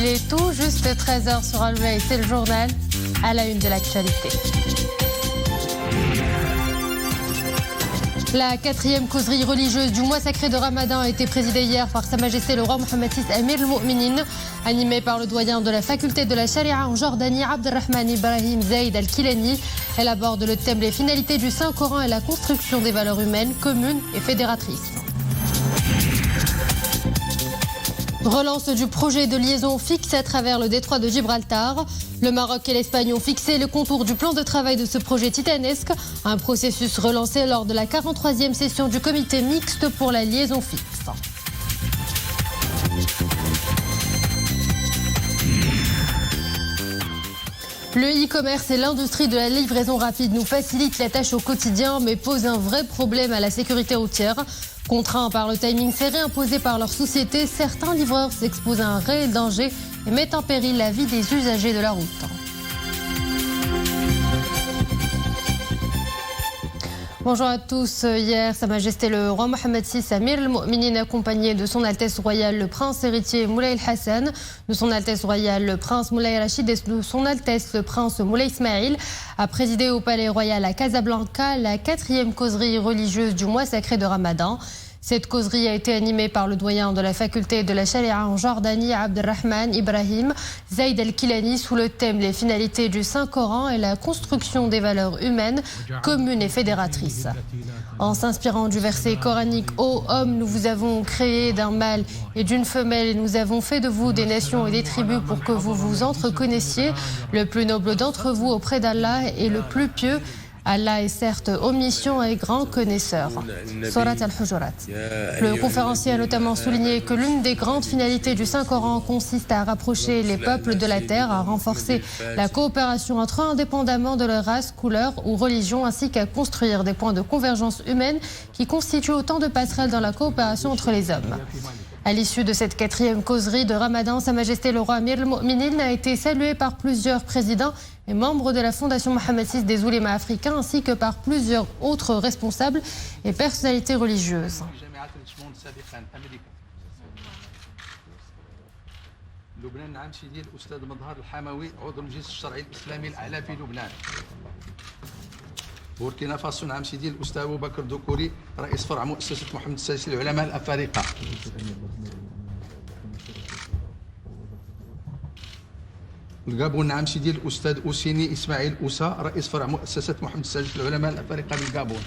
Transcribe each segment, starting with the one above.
est tout juste 13h sur Al-Ray. C'est le journal à la une de l'actualité. La 4e causerie religieuse du mois sacré de Ramadan a été présidée hier par Sa Majesté le roi Mohammed VI Amir al-Mu'minin, animée par le doyen de la faculté de la Sharia en Jordanie, Abdelrahman Ibrahim Zaid al-Kilani. Elle aborde le thème les finalités du Saint-Coran et la construction des valeurs humaines communes et fédératrices. Relance du projet de liaison fixe à travers le détroit de Gibraltar. Le Maroc et l'Espagne ont fixé le contour du plan de travail de ce projet titanesque, un processus relancé lors de la 43e session du comité mixte pour la liaison fixe. Le e-commerce et l'industrie de la livraison rapide nous facilitent la tâche au quotidien, mais posent un vrai problème à la sécurité routière. Contraints par le timing serré imposé par leur société, certains livreurs s'exposent à un réel danger et mettent en péril la vie des usagers de la route. Bonjour à tous. Hier, Sa Majesté le roi Mohammed VI Amir al-Mu'minin, accompagné de son Altesse royale le prince héritier Moulay el-Hassan, de son Altesse royale le prince Moulay Rachid et de son Altesse le prince Moulay Ismail, a présidé au palais royal à Casablanca la 4e causerie religieuse du mois sacré de Ramadan. Cette causerie a été animée par le doyen de la faculté de la Sharia en Jordanie, Abdelrahman Ibrahim Zaid al-Kilani, sous le thème les finalités du Saint-Coran et la construction des valeurs humaines communes et fédératrices. En s'inspirant du verset coranique « Ô hommes, nous vous avons créé d'un mâle et d'une femelle et nous avons fait de vous des nations et des tribus pour que vous vous entreconnaissiez. Le plus noble d'entre vous auprès d'Allah est le plus pieux. Allah est certes omniscient et grand connaisseur. » Surat al-Hujurat. Le conférencier a notamment souligné que l'une des grandes finalités du Saint-Coran consiste à rapprocher les peuples de la terre, à renforcer la coopération entre eux indépendamment de leur race, couleur ou religion, ainsi qu'à construire des points de convergence humaine qui constituent autant de passerelles dans la coopération entre les hommes. À l'issue de cette 4e causerie de Ramadan, Sa Majesté le roi Amir al-Mu'minin a été salué par plusieurs présidents et membres de la Fondation Mohammed VI des oulémas africains, ainsi que par plusieurs autres responsables et personnalités religieuses. بوركينا فاسو نعم سيدي الأستاذ أبو بكر دكوري رئيس فرع مؤسسة محمد السادس للعلماء الأفارقة. الغابون نعم سيدي الأستاذ أوسيني إسماعيل أوسا رئيس فرع مؤسسة محمد السادس للعلماء الأفارقة بالغابون.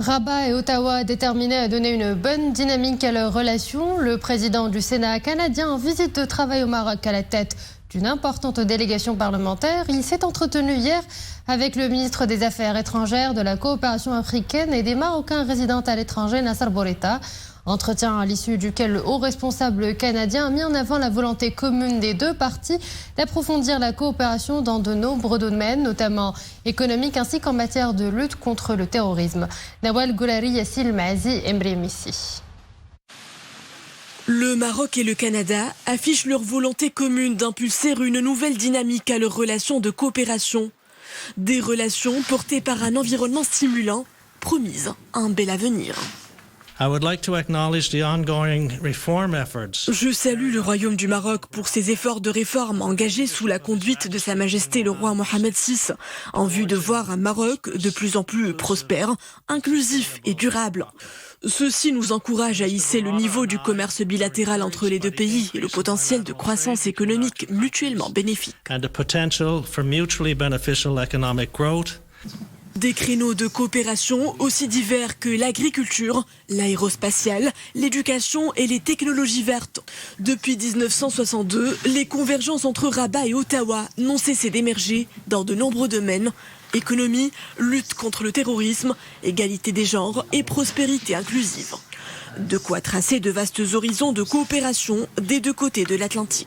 Rabat et Ottawa déterminés à donner une bonne dynamique à leurs relations. Le président du Sénat canadien en visite de travail au Maroc à la tête d'une importante délégation parlementaire. Il s'est entretenu hier avec le ministre des Affaires étrangères, de la coopération africaine et des Marocains résidant à l'étranger, Nasser Bourita. Entretien à l'issue duquel le haut responsable canadien a mis en avant la volonté commune des deux parties d'approfondir la coopération dans de nombreux domaines, notamment économiques ainsi qu'en matière de lutte contre le terrorisme. Nawal Goulari, Yassil Maazi, Embrem ici. Le Maroc et le Canada affichent leur volonté commune d'impulser une nouvelle dynamique à leurs relations de coopération. Des relations portées par un environnement stimulant, promises un bel avenir. Je salue le Royaume du Maroc pour ses efforts de réforme engagés sous la conduite de Sa Majesté le roi Mohammed VI, en vue de voir un Maroc de plus en plus prospère, inclusif et durable. Ceci nous encourage à hisser le niveau du commerce bilatéral entre les deux pays et le potentiel de croissance économique mutuellement bénéfique. Des créneaux de coopération aussi divers que l'agriculture, l'aérospatiale, l'éducation et les technologies vertes. Depuis 1962, les convergences entre Rabat et Ottawa n'ont cessé d'émerger dans de nombreux domaines. Économie, lutte contre le terrorisme, égalité des genres et prospérité inclusive. De quoi tracer de vastes horizons de coopération des deux côtés de l'Atlantique.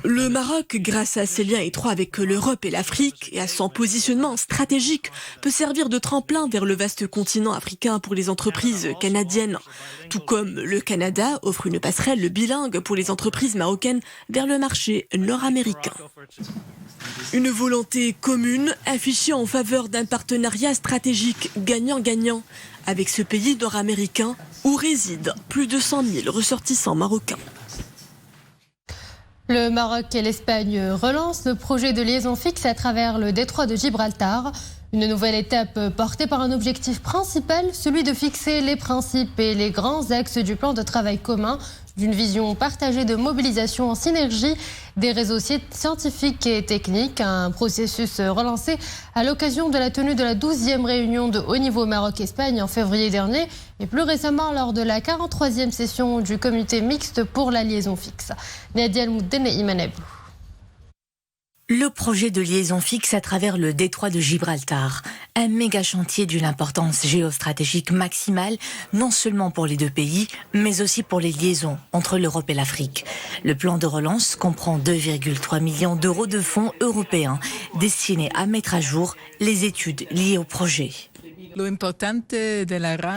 Le Maroc, grâce à ses liens étroits avec l'Europe et l'Afrique et à son positionnement stratégique, peut servir de tremplin vers le vaste continent africain pour les entreprises canadiennes. Tout comme le Canada offre une passerelle bilingue pour les entreprises marocaines vers le marché nord-américain. Une volonté commune affichée en faveur d'un partenariat stratégique gagnant-gagnant avec ce pays nord-américain où résident plus de 100 000 ressortissants marocains. Le Maroc et l'Espagne relancent le projet de liaison fixe à travers le détroit de Gibraltar. Une nouvelle étape portée par un objectif principal, celui de fixer les principes et les grands axes du plan de travail commun, d'une vision partagée de mobilisation en synergie des réseaux scientifiques et techniques. Un processus relancé à l'occasion de la tenue de la 12e réunion de haut niveau Maroc-Espagne en février dernier et plus récemment lors de la 43e session du comité mixte pour la liaison fixe. Nadia El-Moudden et Iman Abou. Le projet de liaison fixe à travers le détroit de Gibraltar, un méga chantier d'une importance géostratégique maximale, non seulement pour les deux pays, mais aussi pour les liaisons entre l'Europe et l'Afrique. Le plan de relance comprend 2,3 millions d'euros de fonds européens destinés à mettre à jour les études liées au projet.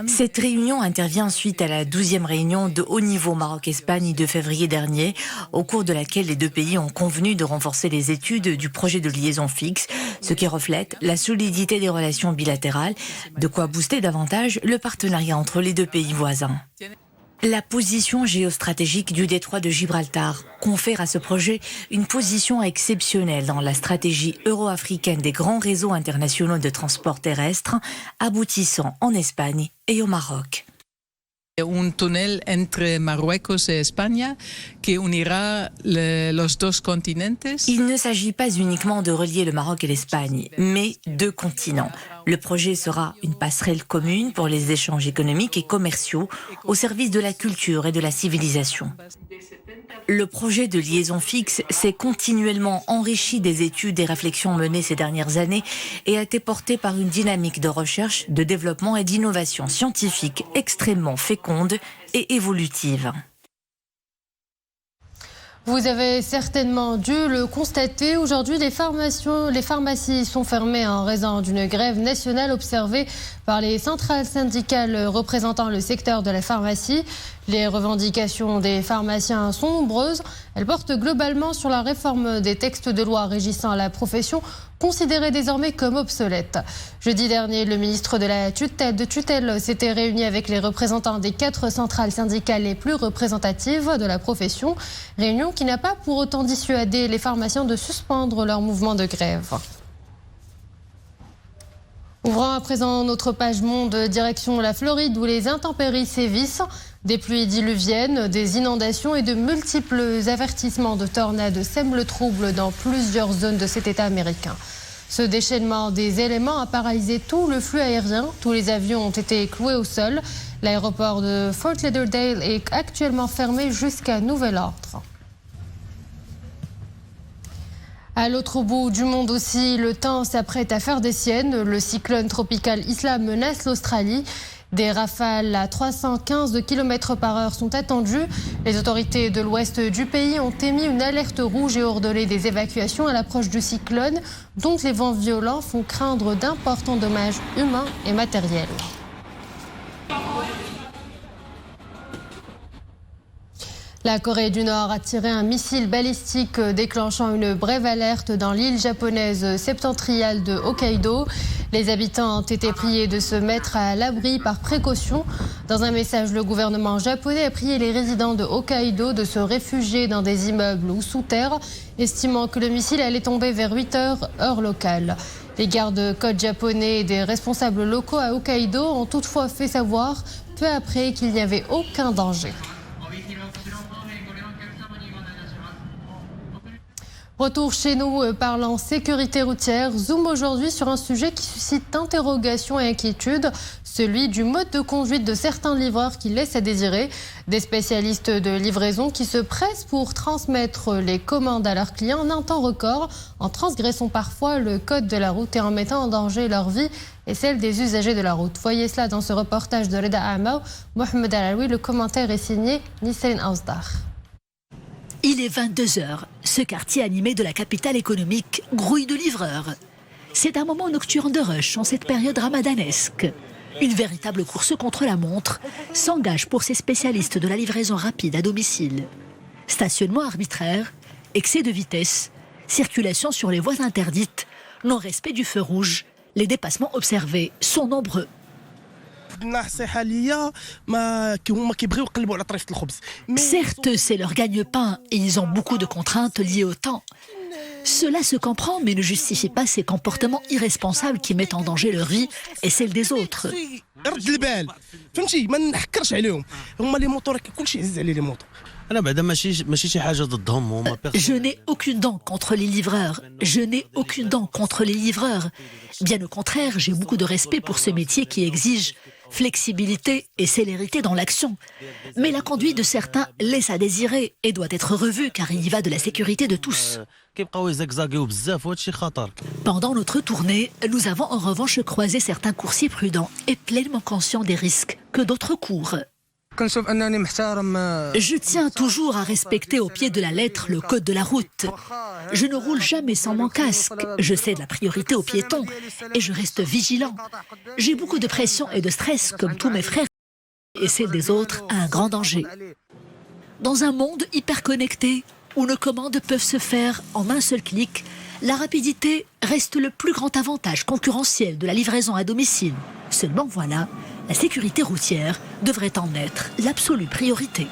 Cette réunion intervient suite à la 12e réunion de haut niveau Maroc-Espagne de février dernier, au cours de laquelle les deux pays ont convenu de renforcer les études du projet de liaison fixe, ce qui reflète la solidité des relations bilatérales, de quoi booster davantage le partenariat entre les deux pays voisins. La position géostratégique du détroit de Gibraltar confère à ce projet une position exceptionnelle dans la stratégie euro-africaine des grands réseaux internationaux de transport terrestre, aboutissant en Espagne et au Maroc. Un tunnel entre Marruecos et Espagne qui unira los dos continentes. Il ne s'agit pas uniquement de relier le Maroc et l'Espagne, mais deux continents. Le projet sera une passerelle commune pour les échanges économiques et commerciaux au service de la culture et de la civilisation. Le projet de liaison fixe s'est continuellement enrichi des études et réflexions menées ces dernières années et a été porté par une dynamique de recherche, de développement et d'innovation scientifique extrêmement féconde et évolutive. Vous avez certainement dû le constater. Aujourd'hui, les pharmacies sont fermées en raison d'une grève nationale observée par les centrales syndicales représentant le secteur de la pharmacie. Les revendications des pharmaciens sont nombreuses. Elles portent globalement sur la réforme des textes de loi régissant la profession, considérée désormais comme obsolète. Jeudi dernier, le ministre de la tutelle s'était réuni avec les représentants des 4 centrales syndicales les plus représentatives de la profession. Réunion qui n'a pas pour autant dissuadé les pharmaciens de suspendre leur mouvement de grève. Ouvrant à présent notre page monde, direction la Floride où les intempéries sévissent. Des pluies diluviennes, des inondations et de multiples avertissements de tornades sèment le trouble dans plusieurs zones de cet État américain. Ce déchaînement des éléments a paralysé tout le flux aérien. Tous les avions ont été cloués au sol. L'aéroport de Fort Lauderdale est actuellement fermé jusqu'à nouvel ordre. À l'autre bout du monde aussi, le temps s'apprête à faire des siennes. Le cyclone tropical Isla menace l'Australie. Des rafales à 315 km/h sont attendues. Les autorités de l'ouest du pays ont émis une alerte rouge et ordonné des évacuations à l'approche du cyclone, dont les vents violents font craindre d'importants dommages humains et matériels. La Corée du Nord a tiré un missile balistique déclenchant une brève alerte dans l'île japonaise septentrionale de Hokkaido. Les habitants ont été priés de se mettre à l'abri par précaution. Dans un message, le gouvernement japonais a prié les résidents de Hokkaido de se réfugier dans des immeubles ou sous terre, estimant que le missile allait tomber vers 8h, heure locale. Les gardes-côtes japonais et des responsables locaux à Hokkaido ont toutefois fait savoir peu après qu'il n'y avait aucun danger. Retour chez nous parlant sécurité routière. Zoom aujourd'hui sur un sujet qui suscite interrogations et inquiétudes, celui du mode de conduite de certains livreurs qui laissent à désirer. Des spécialistes de livraison qui se pressent pour transmettre les commandes à leurs clients en un temps record, en transgressant parfois le code de la route et en mettant en danger leur vie et celle des usagers de la route. Voyez cela dans ce reportage de Reda Amao. Mohamed Alaoui, le commentaire est signé Nisrine Ausdar. Il est 22h. Ce quartier animé de la capitale économique grouille de livreurs. C'est un moment nocturne de rush en cette période ramadanesque. Une véritable course contre la montre s'engage pour ces spécialistes de la livraison rapide à domicile. Stationnement arbitraire, excès de vitesse, Circulation sur les voies interdites, non-respect du feu rouge. Les dépassements observés sont nombreux. Certes, c'est leur gagne-pain et ils ont beaucoup de contraintes liées au temps. Cela se comprend, mais ne justifie pas ces comportements irresponsables qui mettent en danger leur vie et celle des autres. Je n'ai aucune dent contre les livreurs. Je n'ai aucune dent contre les livreurs. Bien au contraire, j'ai beaucoup de respect pour ce métier qui exige flexibilité et célérité dans l'action. Mais la conduite de certains laisse à désirer et doit être revue car il y va de la sécurité de tous. Pendant notre tournée, nous avons en revanche croisé certains coursiers prudents et pleinement conscients des risques que d'autres courent. Je tiens toujours à respecter au pied de la lettre le code de la route. Je ne roule jamais sans mon casque. Je cède la priorité aux piétons et je reste vigilant. J'ai beaucoup de pression et de stress comme tous mes frères et celle des autres a un grand danger. Dans un monde hyper connecté où nos commandes peuvent se faire en un seul clic, la rapidité reste le plus grand avantage concurrentiel de la livraison à domicile. Seulement voilà, la sécurité routière devrait en être l'absolue priorité.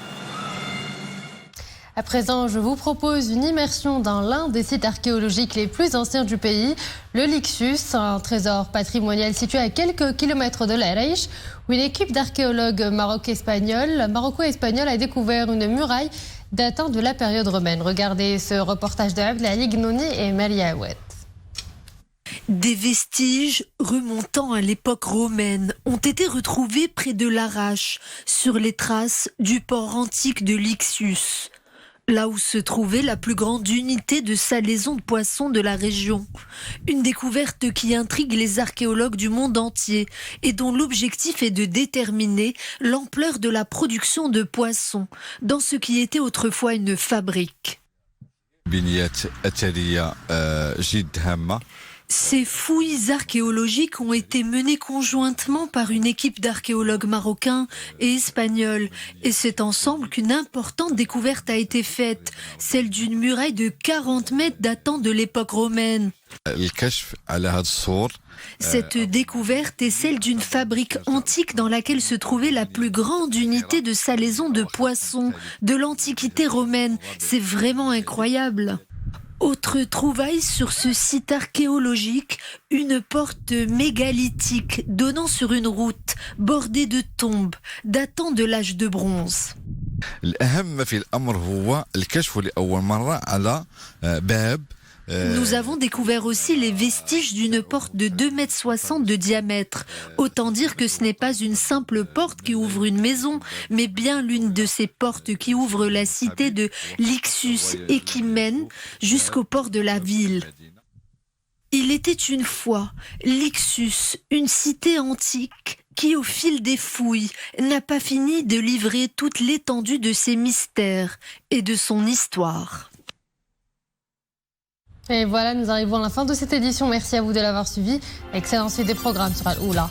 À présent, je vous propose une immersion dans l'un des sites archéologiques les plus anciens du pays, le Lixus, un trésor patrimonial situé à quelques kilomètres de l'Araïch, où une équipe d'archéologues maroco-espagnols a découvert une muraille datant de la période romaine. Regardez ce reportage de Abdelali Gnouni et Maria Aouet. Des vestiges remontant à l'époque romaine ont été retrouvés près de l'Arrache, sur les traces du port antique de Lixus, là où se trouvait la plus grande unité de salaison de poissons de la région. Une découverte qui intrigue les archéologues du monde entier et dont l'objectif est de déterminer l'ampleur de la production de poissons dans ce qui était autrefois une fabrique. Ces fouilles archéologiques ont été menées conjointement par une équipe d'archéologues marocains et espagnols. Et c'est ensemble qu'une importante découverte a été faite, celle d'une muraille de 40 mètres datant de l'époque romaine. Cette découverte est celle d'une fabrique antique dans laquelle se trouvait la plus grande unité de salaison de poissons de l'Antiquité romaine. C'est vraiment incroyable. Autre trouvaille sur ce site archéologique, une porte mégalithique donnant sur une route bordée de tombes datant de l'âge de bronze. Nous avons découvert aussi les vestiges d'une porte de 2,60 m de diamètre. Autant dire que ce n'est pas une simple porte qui ouvre une maison, mais bien l'une de ces portes qui ouvre la cité de Lixus et qui mène jusqu'au port de la ville. Il était une fois Lixus, une cité antique qui, au fil des fouilles, n'a pas fini de livrer toute l'étendue de ses mystères et de son histoire. Et voilà, nous arrivons à la fin de cette édition. Merci à vous de l'avoir suivi. Excellente suite des programmes sur Al-Oula.